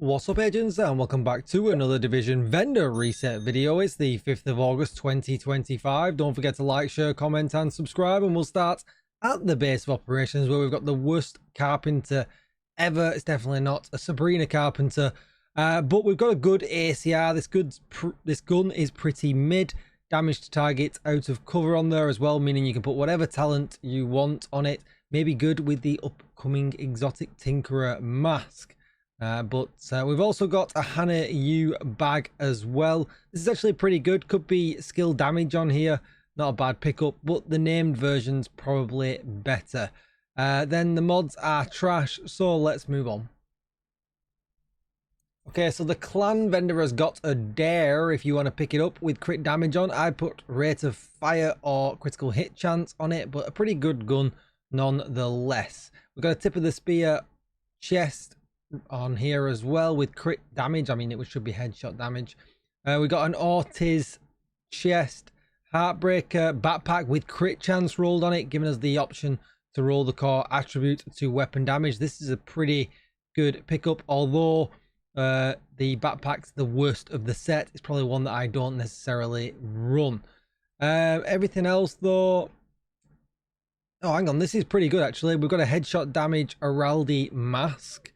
What's up, agents, and welcome back to another Division vendor reset video. It's the 5th of August 2025. Don't forget to like, share, comment and subscribe, and we'll start at the base of operations where we've got the worst carpenter ever. It's definitely not a Sabrina carpenter, but we've got a good ACR. This gun is pretty mid. Damage to target out of cover on there as well, meaning you can put whatever talent you want on it. Maybe good with the upcoming exotic tinkerer mask. But we've also got a Hannah U bag as well. This is actually pretty good. Could be skill damage on here. Not a bad pickup, but the named version's probably better. Then the mods are trash, so let's move on. Okay, so the clan vendor has got a dare if you want to pick it up with crit damage on. I put rate of fire or critical hit chance on it, but a pretty good gun nonetheless. We've got a tip of the spear chest on here as well with crit damage. I mean, it should be headshot damage. We got an Ortiz chest heartbreaker backpack with crit chance rolled on it, giving us the option to roll the core attribute to weapon damage. This is a pretty good pickup, although the backpack's the worst of the set. It's probably one that I don't necessarily run. Everything else though, oh hang on, this is pretty good actually. We've got a headshot damage Araldi mask.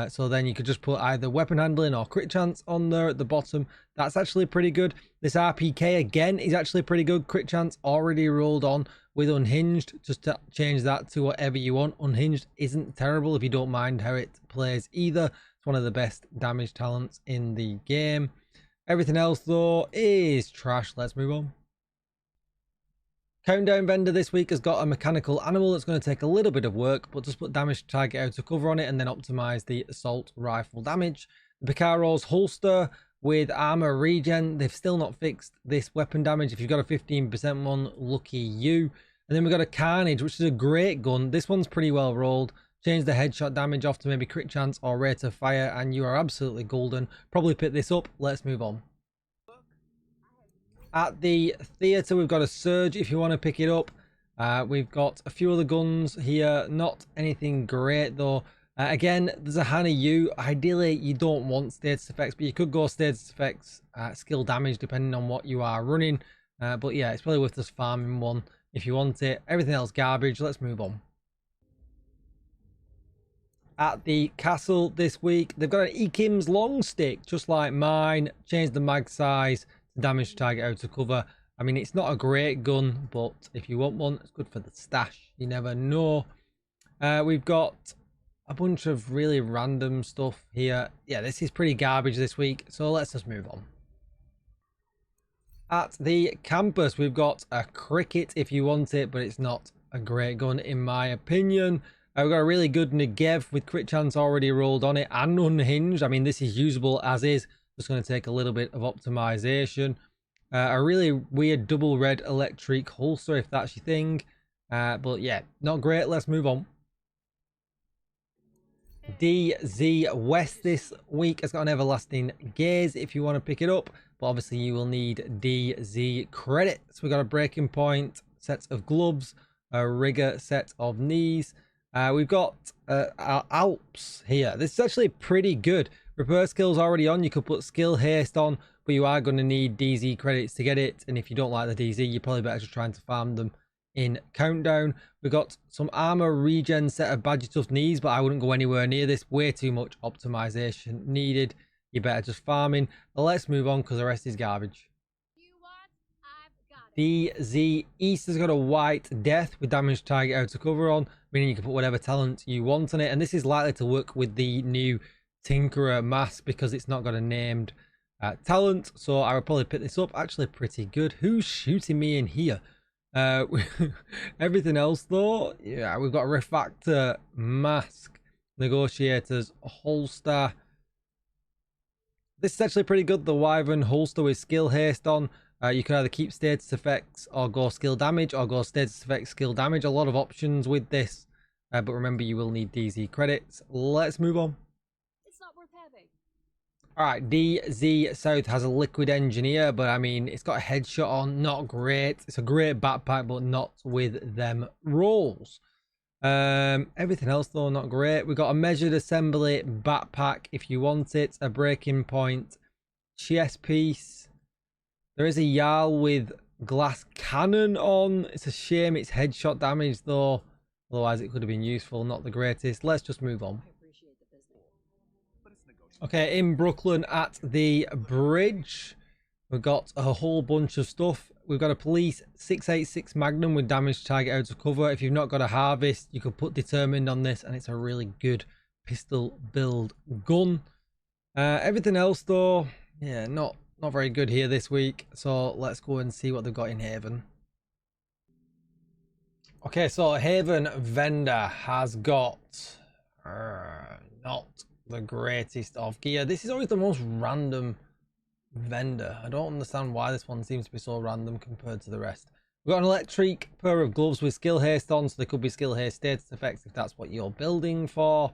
So then you could just put either weapon handling or crit chance on there at the bottom. That's actually pretty good. This RPK again is actually pretty good. Crit chance already rolled on with unhinged. Just to change that to whatever you want. Unhinged isn't terrible if you don't mind how it plays either. It's one of the best damage talents in the game. Everything else though is trash. Let's move on. Countdown vendor this week has got a mechanical animal that's going to take a little bit of work, but just put damage to target out of cover on it and then optimize the assault rifle damage. The Picaro's holster with armor regen. They've still not fixed this weapon damage. If you've got a 15% one, lucky you. And then we've got a Carnage, which is a great gun. This one's pretty well rolled. Change the headshot damage off to maybe crit chance or rate of fire, and you are absolutely golden. Probably pick this up. Let's move on. At the theatre, we've got a Surge if you want to pick it up. We've got a few other guns here. Not anything great though. Again, there's a Hannah U. Ideally, you don't want status effects, but you could go status effects, skill damage, depending on what you are running. But yeah, it's probably worth just farming one if you want it. Everything else garbage. Let's move on. At the castle this week, they've got an Ekim's long stick, just like mine. Change the mag size to damage target out of cover. I mean, it's not a great gun, but if you want one, it's good for the stash. You never know. We've got a bunch of really random stuff here. Yeah, this is pretty garbage this week, so let's just move on. At the campus, we've got a Cricket if you want it, but it's not a great gun in my opinion. We've got a really good Negev with crit chance already rolled on it and unhinged. I mean, this is usable as is. Just going to take a little bit of optimization. A really weird double red electric holster if that's your thing. But yeah, not great. Let's move on. DZ West this week has got an everlasting gaze if you want to pick it up. But obviously you will need DZ credits. We've got a breaking point, sets of gloves, a rigger set of knees. We've got our Alps here. This is actually pretty good. Repair skill's already on. You could put skill haste on, but you are going to need DZ credits to get it. And if you don't like the DZ, you're probably better just trying to farm them in Countdown. We've got some armor regen set of badger tough knees, but I wouldn't go anywhere near this. Way too much optimization needed. You're better just farming. But let's move on because the rest is garbage. DZ East has got a white death with damage target out of cover on, meaning you can put whatever talent you want on it. And this is likely to work with the new tinkerer mask because it's not got a named talent. So I would probably pick this up. Actually pretty good. Who's shooting me in here? Everything else though, yeah, we've got a refactor mask, negotiators holster. This is actually pretty good. The wyvern holster with skill haste on. You can either keep status effects or go skill damage or go status effects skill damage. A lot of options with this, but remember you will need DZ credits. Let's move on. It's not worth having. All right, DZ South has a liquid engineer, but I mean, it's got a headshot on, not great. It's a great backpack, but not with them rolls. Everything else though, not great. We've got a measured assembly backpack if you want it, a breaking point chest piece. There is a Jarl with glass cannon on. It's a shame it's headshot damage though, otherwise it could have been useful. Not the greatest. Let's just move on. Okay, in Brooklyn at the bridge, we've got a whole bunch of stuff. We've got a police 686 Magnum with damage target out of cover. If you've not got a harvest, you could put determined on this and it's a really good pistol build gun. Everything else though, yeah, not very good here this week. So let's go and see what they've got in Haven. Okay, so Haven vendor has got not the greatest of gear. This is always the most random vendor. I don't understand why this one seems to be so random compared to the rest. We've got an electric pair of gloves with skill haste on, so there could be skill haste status effects if that's what you're building for.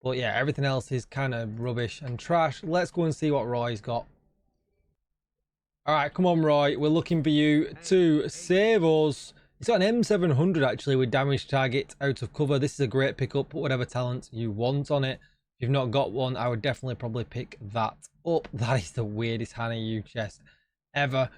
But yeah, everything else is kind of rubbish and trash. Let's go and see what Roy's got. All right, come on, Roy. We're looking for you to save us. He's got an M700 actually with damage target out of cover. This is a great pickup. Put whatever talent you want on it. If you've not got one, I would definitely probably pick that up. That is the weirdest Hannah U chest ever.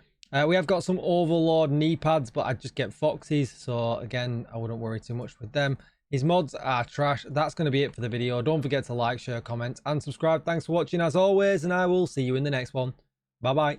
We have got some Overlord knee pads, but I'd just get Foxes. So again, I wouldn't worry too much with them. His mods are trash. That's going to be it for the video. Don't forget to like, share, comment, and subscribe. Thanks for watching as always, and I will see you in the next one. Bye-bye.